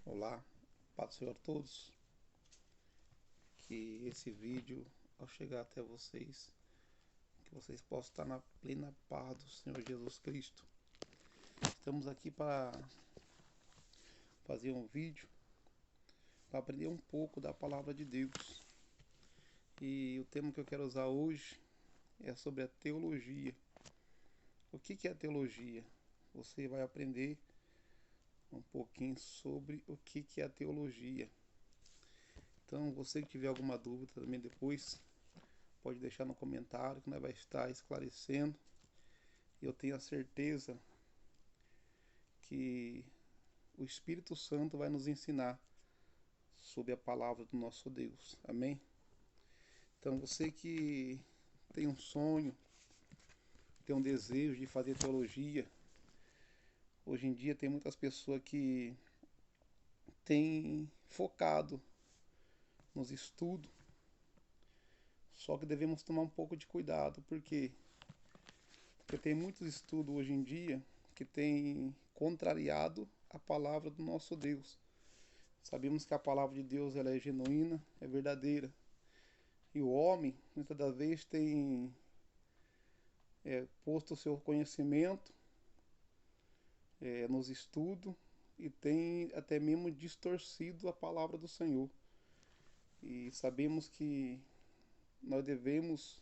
Olá, paz do Senhor a todos. Que esse vídeo, ao chegar até vocês, que vocês possam estar na plena paz do Senhor Jesus Cristo. Estamos aqui para fazer um vídeo para aprender um pouco da palavra de Deus. E o tema que eu quero usar hoje é sobre a teologia. O que é a teologia? Você vai aprender um pouquinho sobre o que é a teologia. Então, você que tiver alguma dúvida também depois, pode deixar no comentário que nós vai estar esclarecendo. Eu tenho a certeza que o Espírito Santo vai nos ensinar sobre a palavra do nosso Deus. Amém? Então, você que tem um sonho, tem um desejo de fazer teologia, hoje em dia tem muitas pessoas que têm focado nos estudos, só que devemos tomar um pouco de cuidado, porque tem muitos estudos hoje em dia que têm contrariado a palavra do nosso Deus. Sabemos que a palavra de Deus ela é genuína, é verdadeira. E o homem, muitas das vezes, tem posto o seu conhecimento nos estudos e tem até mesmo distorcido a palavra do Senhor. E sabemos que nós devemos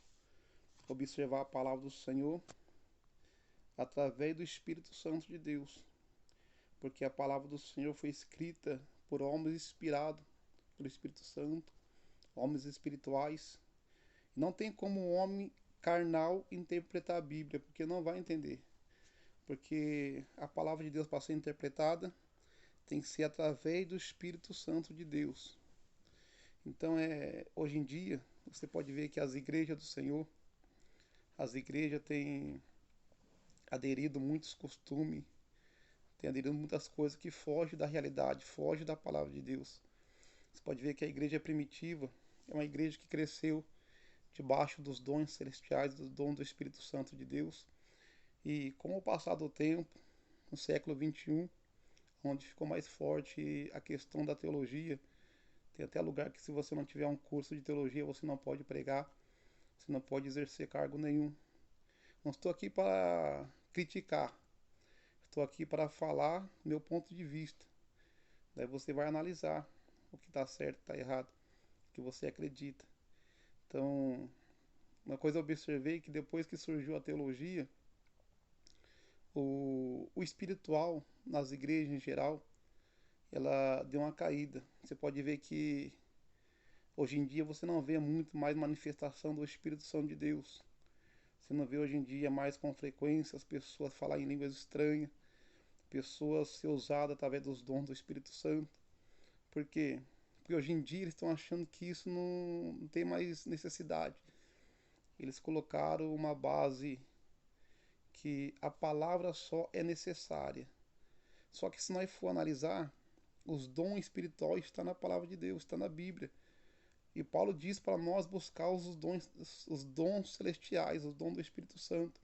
observar a palavra do Senhor através do Espírito Santo de Deus, porque a palavra do Senhor foi escrita por homens inspirados pelo Espírito Santo, homens espirituais. Não tem como um homem carnal interpretar a Bíblia, porque não vai entender. Porque a palavra de Deus, para ser interpretada, tem que ser através do Espírito Santo de Deus. Então, hoje em dia, você pode ver que as igrejas do Senhor, as igrejas têm aderido muitos costumes, têm aderido muitas coisas que fogem da realidade, fogem da palavra de Deus. Você pode ver que a igreja primitiva é uma igreja que cresceu debaixo dos dons celestiais, dos dons do Espírito Santo de Deus. E com o passar do tempo, no século XXI, onde ficou mais forte a questão da teologia, tem até lugar que se você não tiver um curso de teologia, você não pode pregar, você não pode exercer cargo nenhum. Não estou aqui para criticar, estou aqui para falar meu ponto de vista. Daí você vai analisar o que está certo, o que está errado, o que você acredita. Então, uma coisa eu observei que depois que surgiu a teologia, o espiritual nas igrejas em geral, ela deu uma caída. Você pode ver que hoje em dia você não vê muito mais manifestação do Espírito Santo de Deus. Você não vê hoje em dia mais com frequência as pessoas falar em línguas estranhas, pessoas ser usadas através dos dons do Espírito Santo. Por quê? Porque hoje em dia eles estão achando que isso não tem mais necessidade. Eles colocaram uma base que a palavra só é necessária. Só que se nós for analisar, os dons espirituais estão na palavra de Deus, está na Bíblia. E Paulo diz para nós buscar os dons celestiais, os dons do Espírito Santo,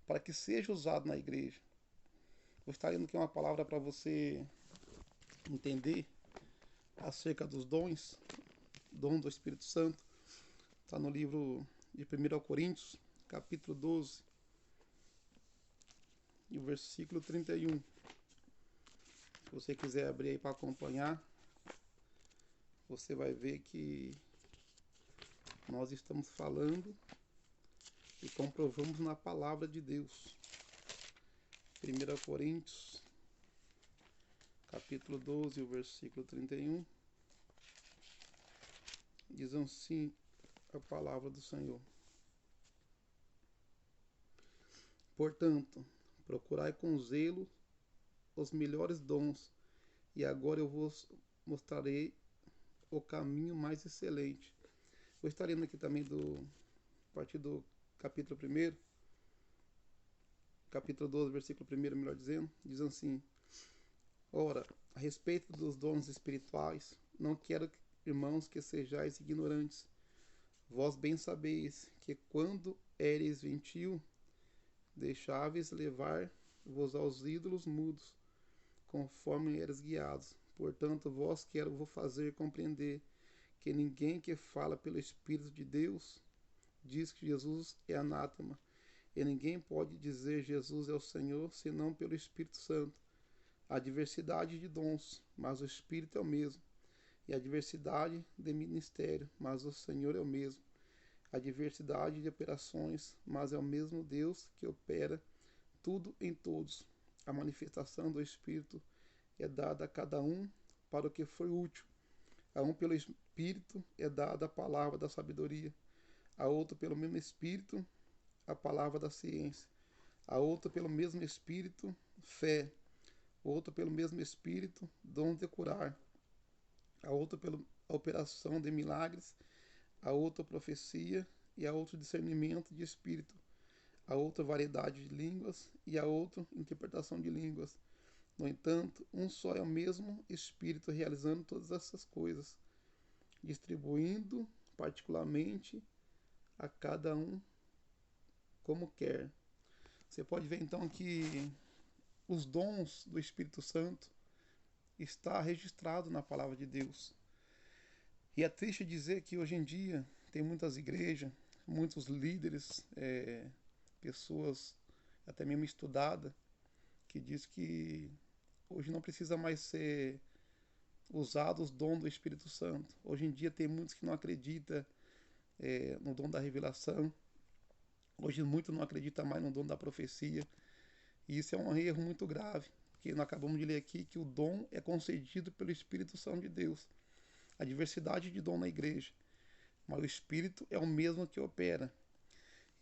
para que seja usado na igreja. Vou estar lendo aqui uma palavra para você entender acerca dos dons, dom do Espírito Santo. Está no livro de 1 Coríntios, capítulo 12, e o versículo 31. Se você quiser abrir aí para acompanhar, você vai ver que nós estamos falando e comprovamos na palavra de Deus. 1 Coríntios, capítulo 12, o versículo 31, diz assim a palavra do Senhor. Portanto, procurai com zelo os melhores dons, e agora eu vos mostrarei o caminho mais excelente. Vou estar lendo aqui também a partir do capítulo 1, capítulo 12, versículo 1, melhor dizendo, diz assim: Ora, a respeito dos dons espirituais, não quero, irmãos, que sejais ignorantes. Vós bem sabeis que quando éreis gentil, deixáveis levar-vos aos ídolos mudos, conforme eres guiados Portanto, vós quero vou fazer compreender que ninguém que fala pelo Espírito de Deus diz que Jesus é anátema. E ninguém pode dizer Jesus é o Senhor senão pelo Espírito Santo. Há diversidade de dons, mas o Espírito é o mesmo. E a diversidade de ministério, mas o Senhor é o mesmo. A diversidade de operações, mas é o mesmo Deus que opera tudo em todos. A manifestação do Espírito é dada a cada um para o que foi útil. A um pelo Espírito é dada a palavra da sabedoria, a outro pelo mesmo Espírito a palavra da ciência, a outro pelo mesmo Espírito fé, outro pelo mesmo Espírito dom de curar, a outro pela operação de milagres, a outra profecia e a outro discernimento de espírito, a outra variedade de línguas e a outra interpretação de línguas. No entanto, um só é o mesmo Espírito realizando todas essas coisas, distribuindo particularmente a cada um como quer. Você pode ver então que os dons do Espírito Santo está registrado na palavra de Deus. E é triste dizer que hoje em dia tem muitas igrejas, muitos líderes, pessoas até mesmo estudadas, que diz que hoje não precisa mais ser usado os dons do Espírito Santo. Hoje em dia tem muitos que não acreditam no dom da revelação. Hoje muitos não acreditam mais no dom da profecia. E isso é um erro muito grave, porque nós acabamos de ler aqui que o dom é concedido pelo Espírito Santo de Deus. A diversidade de dom na igreja, mas o Espírito é o mesmo que opera.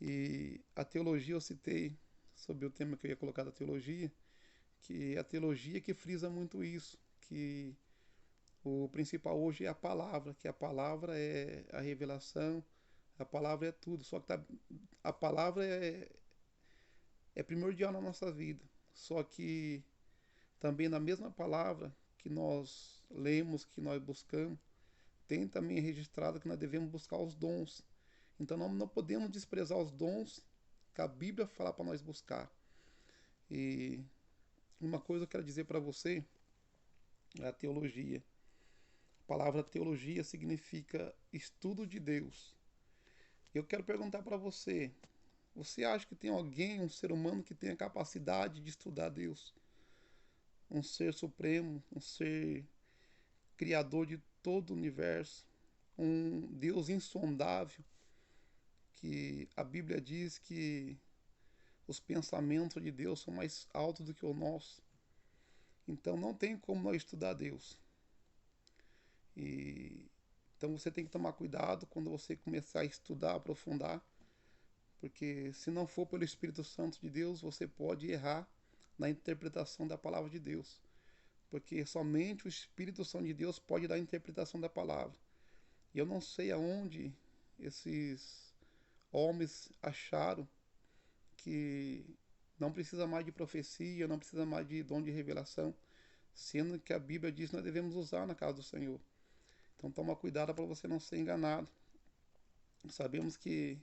E a teologia, eu citei sobre o tema que eu ia colocar da teologia, que é a teologia que frisa muito isso, que o principal hoje é a palavra, que a palavra é a revelação, a palavra é tudo, só que a palavra é primordial na nossa vida, só que também na mesma palavra que nós lemos, que nós buscamos, tem também registrado que nós devemos buscar os dons. Então não podemos desprezar os dons que a Bíblia fala para nós buscar. E uma coisa eu quero dizer para você é a teologia. A palavra teologia significa estudo de Deus. Eu quero perguntar para você, você acha que tem alguém, um ser humano que tem a capacidade de estudar Deus? Um ser supremo, um ser criador de todo o universo, um Deus insondável, que a Bíblia diz que os pensamentos de Deus são mais altos do que o nosso. Então não tem como nós estudar Deus. Então você tem que tomar cuidado quando você começar a estudar, aprofundar, porque se não for pelo Espírito Santo de Deus, você pode errar na interpretação da palavra de Deus. Porque somente o Espírito Santo de Deus pode dar a interpretação da palavra. E eu não sei aonde esses homens acharam que não precisa mais de profecia, não precisa mais de dom de revelação, sendo que a Bíblia diz que nós devemos usar na casa do Senhor. Então toma cuidado para você não ser enganado. Sabemos que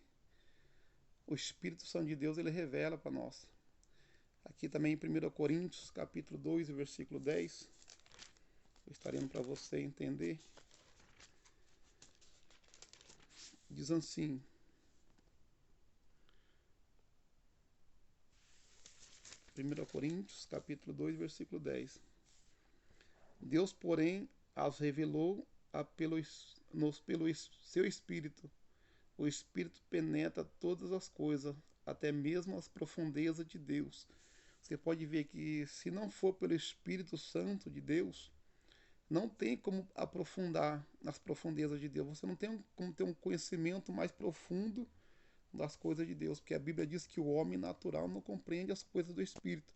o Espírito Santo de Deus ele revela para nós. Aqui também em 1 Coríntios, capítulo 2, versículo 10, eu estarei para você entender. Diz assim: Primeira Coríntios, capítulo 2, versículo 10. Deus, porém, as revelou pelo seu Espírito. O Espírito penetra todas as coisas, até mesmo as profundezas de Deus. Você pode ver que se não for pelo Espírito Santo de Deus, não tem como aprofundar nas profundezas de Deus. Você não tem como ter um conhecimento mais profundo das coisas de Deus, porque a Bíblia diz que o homem natural não compreende as coisas do Espírito.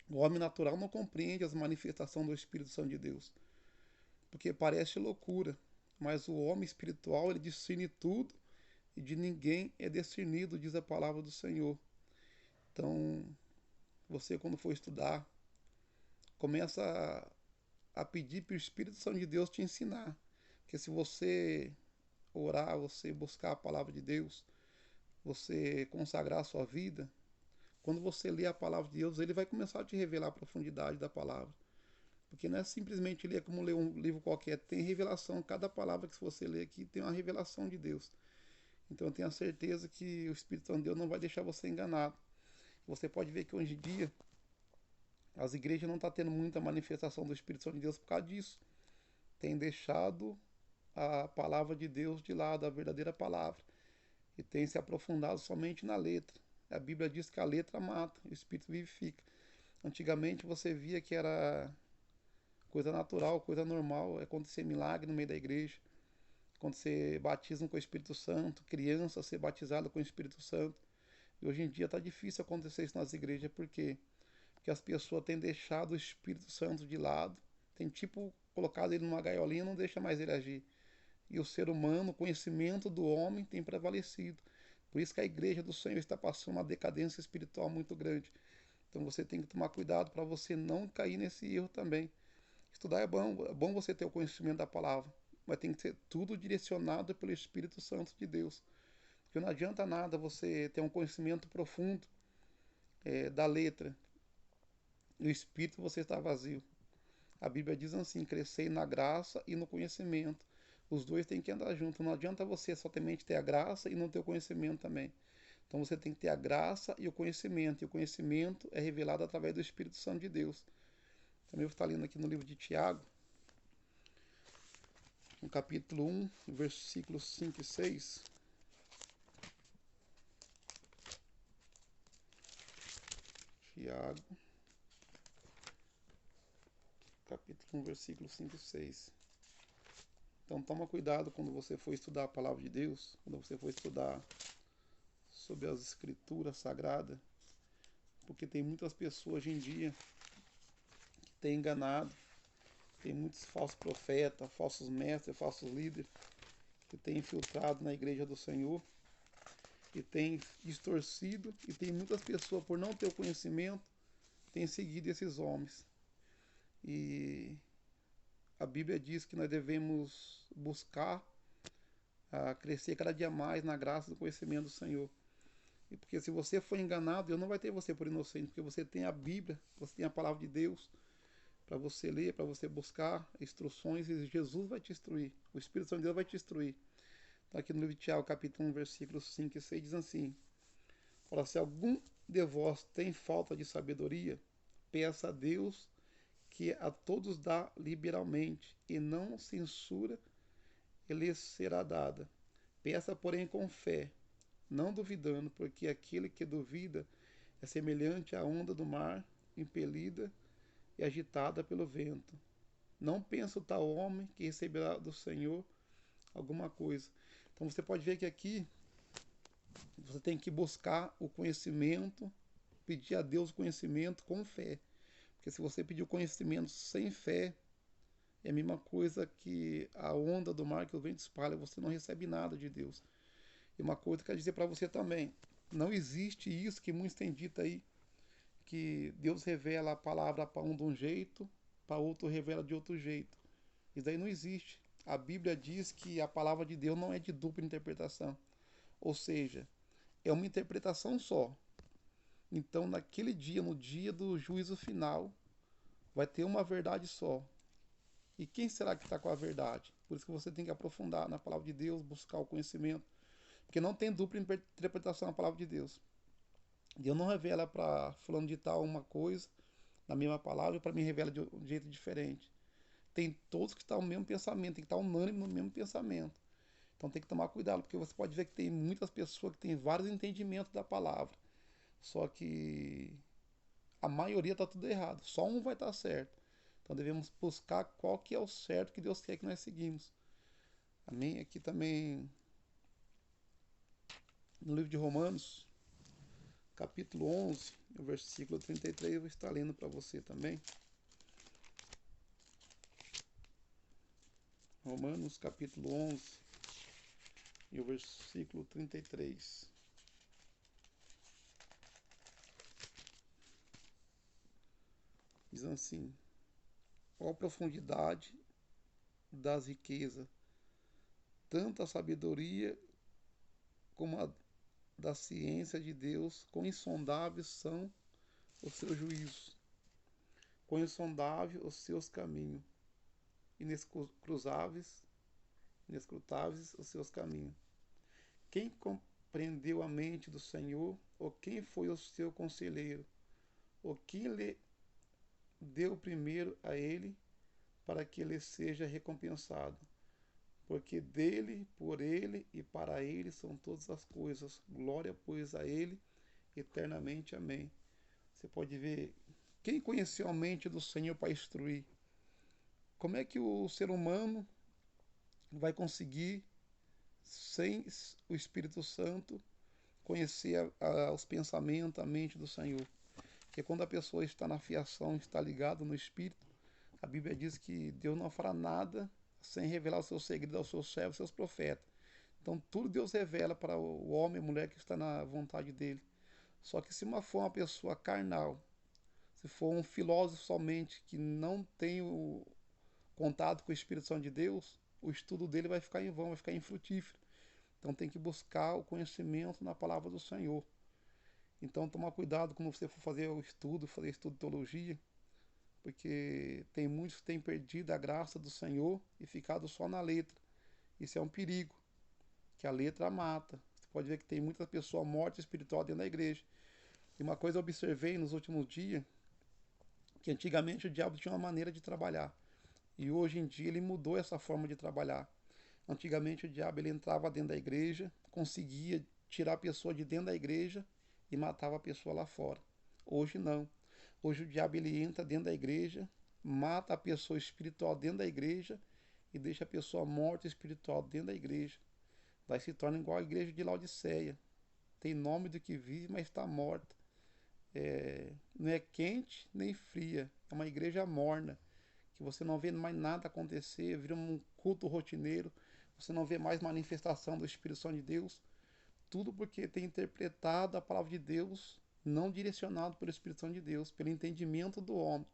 O homem natural não compreende as manifestações do Espírito Santo de Deus, porque parece loucura, mas o homem espiritual ele discerne tudo e de ninguém é discernido, diz a palavra do Senhor. Então, você quando for estudar, começa a pedir para o Espírito Santo de Deus te ensinar, porque se você orar, você buscar a palavra de Deus, você consagrar a sua vida, quando você lê a palavra de Deus, ele vai começar a te revelar a profundidade da palavra. Porque não é simplesmente ler como ler um livro qualquer, tem revelação. Cada palavra que você lê aqui tem uma revelação de Deus. Então eu tenho a certeza que o Espírito Santo de Deus não vai deixar você enganado. Você pode ver que hoje em dia as igrejas não estão tendo muita manifestação do Espírito Santo de Deus por causa disso. Tem deixado a palavra de Deus de lado, a verdadeira palavra, e tem se aprofundado somente na letra. A Bíblia diz que a letra mata, o Espírito vivifica. Antigamente você via que era coisa natural, coisa normal, acontecer milagre no meio da igreja, acontecer batismo com o Espírito Santo, criança ser batizada com o Espírito Santo. E hoje em dia está difícil acontecer isso nas igrejas, por quê? Porque as pessoas têm deixado o Espírito Santo de lado, tem tipo colocado ele numa gaiolinha e não deixa mais ele agir. E o ser humano, o conhecimento do homem tem prevalecido. Por isso que a igreja do Senhor está passando uma decadência espiritual muito grande. Então você tem que tomar cuidado para você não cair nesse erro também. Estudar é bom você ter o conhecimento da palavra, mas tem que ser tudo direcionado pelo Espírito Santo de Deus. Porque não adianta nada você ter um conhecimento profundo da letra e o Espírito você está vazio. A Bíblia diz assim: crescei na graça e no conhecimento. Os dois têm que andar juntos. Não adianta você somente ter a graça e não ter o conhecimento também. Então você tem que ter a graça e o conhecimento. E o conhecimento é revelado através do Espírito Santo de Deus. Também eu vou estar lendo aqui no livro de Tiago, no capítulo 1, versículos 5 e 6. Tiago, capítulo 1, versículos 5 e 6. Então toma cuidado quando você for estudar a palavra de Deus, quando você for estudar sobre as escrituras sagradas, porque tem muitas pessoas hoje em dia que têm enganado, tem muitos falsos profetas, falsos mestres, falsos líderes que têm infiltrado na igreja do Senhor e têm distorcido, e tem muitas pessoas, por não ter o conhecimento, têm seguido esses homens. E a Bíblia diz que nós devemos buscar crescer cada dia mais na graça do conhecimento do Senhor. E porque se você for enganado, Deus não vai ter você por inocente, porque você tem a Bíblia, você tem a palavra de Deus para você ler, para você buscar instruções, e Jesus vai te instruir, o Espírito Santo de Deus vai te instruir. Então aqui no livro de Tiago, capítulo 1, versículos 5 e 6, diz assim: fala, se algum de vós tem falta de sabedoria, peça a Deus, que a todos dá liberalmente, e não censura, e lhe será dada. Peça, porém, com fé, não duvidando, porque aquele que duvida é semelhante à onda do mar, impelida e agitada pelo vento. Não pensa o tal homem que receberá do Senhor alguma coisa. Então você pode ver que aqui você tem que buscar o conhecimento, pedir a Deus o conhecimento com fé. Porque se você pedir o conhecimento sem fé, é a mesma coisa que a onda do mar que o vento espalha, você não recebe nada de Deus. E uma coisa que eu quero dizer para você também, não existe isso que muitos têm dito aí, que Deus revela a palavra para um de um jeito, para outro revela de outro jeito. Isso daí não existe. A Bíblia diz que a palavra de Deus não é de dupla interpretação. Ou seja, é uma interpretação só. Então, naquele dia, no dia do juízo final, vai ter uma verdade só. E quem será que está com a verdade? Por isso que você tem que aprofundar na palavra de Deus, buscar o conhecimento. Porque não tem dupla interpretação na palavra de Deus. Deus não revela para fulano de tal uma coisa, na mesma palavra, e para mim revela de um jeito diferente. Tem todos que estão no mesmo pensamento, tem que estar unânime no mesmo pensamento. Então tem que tomar cuidado, porque você pode ver que tem muitas pessoas que têm vários entendimentos da palavra. Só que a maioria está tudo errado. Só um vai estar certo. Então devemos buscar qual que é o certo que Deus quer que nós seguimos. Amém? Aqui também no livro de Romanos, capítulo 11, o versículo 33, eu vou estar lendo para você também. Romanos, capítulo 11, e o versículo 33. Diz assim: ó profundidade das riquezas, tanto a sabedoria como a da ciência de Deus, quão insondáveis são os seus juízos. quão insondável os seus caminhos, inescrutáveis, inescrutáveis os seus caminhos. Quem compreendeu a mente do Senhor, ou quem foi o seu conselheiro, ou quem lhe deu primeiro a ele, para que ele seja recompensado? Porque dele, por ele e para ele são todas as coisas. Glória, pois, a ele eternamente. Amém. Você pode ver, quem conheceu a mente do Senhor para instruir? Como é que o ser humano vai conseguir, sem o Espírito Santo, conhecer os pensamentos, a mente do Senhor? Porque quando a pessoa está na fiação, está ligada no Espírito, a Bíblia diz que Deus não fará nada sem revelar os seus segredos aos seus servos, aos seus profetas. Então tudo Deus revela para o homem e a mulher que está na vontade dele. Só que se for uma pessoa carnal, se for um filósofo somente que não tem o contato com o Espírito Santo de Deus, o estudo dele vai ficar em vão, vai ficar infrutífero. Então tem que buscar o conhecimento na palavra do Senhor. Então toma cuidado quando você for fazer o estudo, fazer estudo de teologia, porque tem muitos que têm perdido a graça do Senhor e ficado só na letra. Isso é um perigo, que a letra mata. Você pode ver que tem muita pessoa morta espiritual dentro da igreja. E uma coisa eu observei nos últimos dias, que antigamente o diabo tinha uma maneira de trabalhar. E hoje em dia ele mudou essa forma de trabalhar. Antigamente o diabo ele entrava dentro da igreja, conseguia tirar a pessoa de dentro da igreja e matava a pessoa lá fora. Hoje não. Hoje o diabo ele entra dentro da igreja, mata a pessoa espiritual dentro da igreja e deixa a pessoa morta espiritual dentro da igreja. Daí se torna igual a igreja de Laodiceia. Tem nome do que vive, mas está morta. Não é quente nem fria. É uma igreja morna, que você não vê mais nada acontecer, vira um culto rotineiro, você não vê mais manifestação do Espírito Santo de Deus. Tudo porque tem interpretado a palavra de Deus não direcionado pelo Espírito Santo de Deus, pelo entendimento do homem.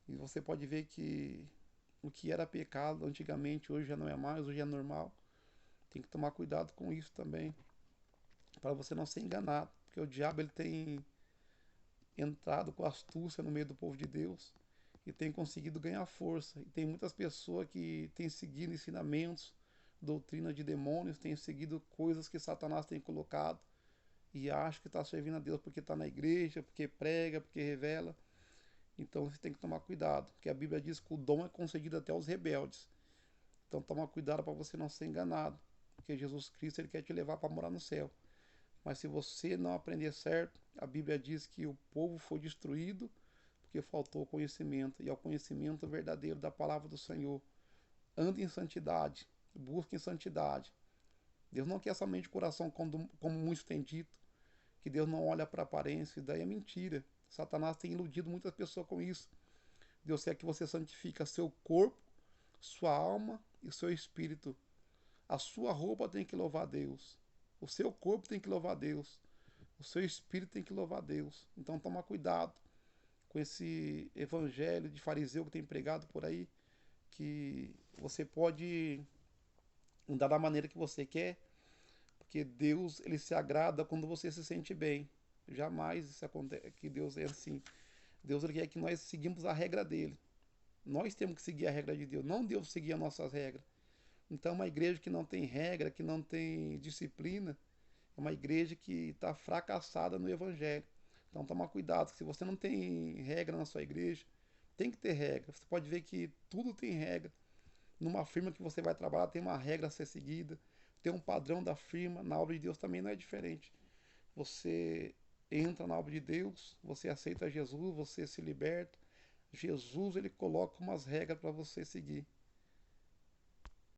E você pode ver que o que era pecado antigamente, hoje já não é mais, hoje é normal. Tem que tomar cuidado com isso também, para você não ser enganado, porque o diabo ele tem entrado com astúcia no meio do povo de Deus e tem conseguido ganhar força. E tem muitas pessoas que têm seguido ensinamentos, doutrina de demônios, têm seguido coisas que Satanás tem colocado e acha que está servindo a Deus porque está na igreja, porque prega, porque revela. Então você tem que tomar cuidado, porque a Bíblia diz que o dom é concedido até aos rebeldes. Então toma cuidado para você não ser enganado, porque Jesus Cristo ele quer te levar para morar no céu. Mas se você não aprender certo, a Bíblia diz que o povo foi destruído porque faltou conhecimento, e ao conhecimento verdadeiro da palavra do Senhor. Ande em santidade, busque em santidade. Deus não quer somente o coração, como muitos têm dito, que Deus não olha para a aparência, isso daí é mentira. Satanás tem iludido muitas pessoas com isso. Deus quer que você santifique seu corpo, sua alma e seu espírito. A sua roupa tem que louvar a Deus. O seu corpo tem que louvar a Deus. O seu espírito tem que louvar a Deus. Então toma cuidado com esse evangelho de fariseu que tem pregado por aí, que você pode andar da maneira que você quer, porque Deus ele se agrada quando você se sente bem. Jamais isso acontece, que Deus é assim. Deus ele quer que nós seguimos a regra dele. Nós temos que seguir a regra de Deus, não Deus seguir as nossas regras. Então, uma igreja que não tem regra, que não tem disciplina, é uma igreja que está fracassada no Evangelho. Então, toma cuidado, se você não tem regra na sua igreja, tem que ter regra. Você pode ver que tudo tem regra. Numa firma que você vai trabalhar, tem uma regra a ser seguida, tem um padrão da firma. Na obra de Deus também não é diferente. Você entra na obra de Deus, você aceita Jesus, você se liberta. Jesus ele coloca umas regras para você seguir.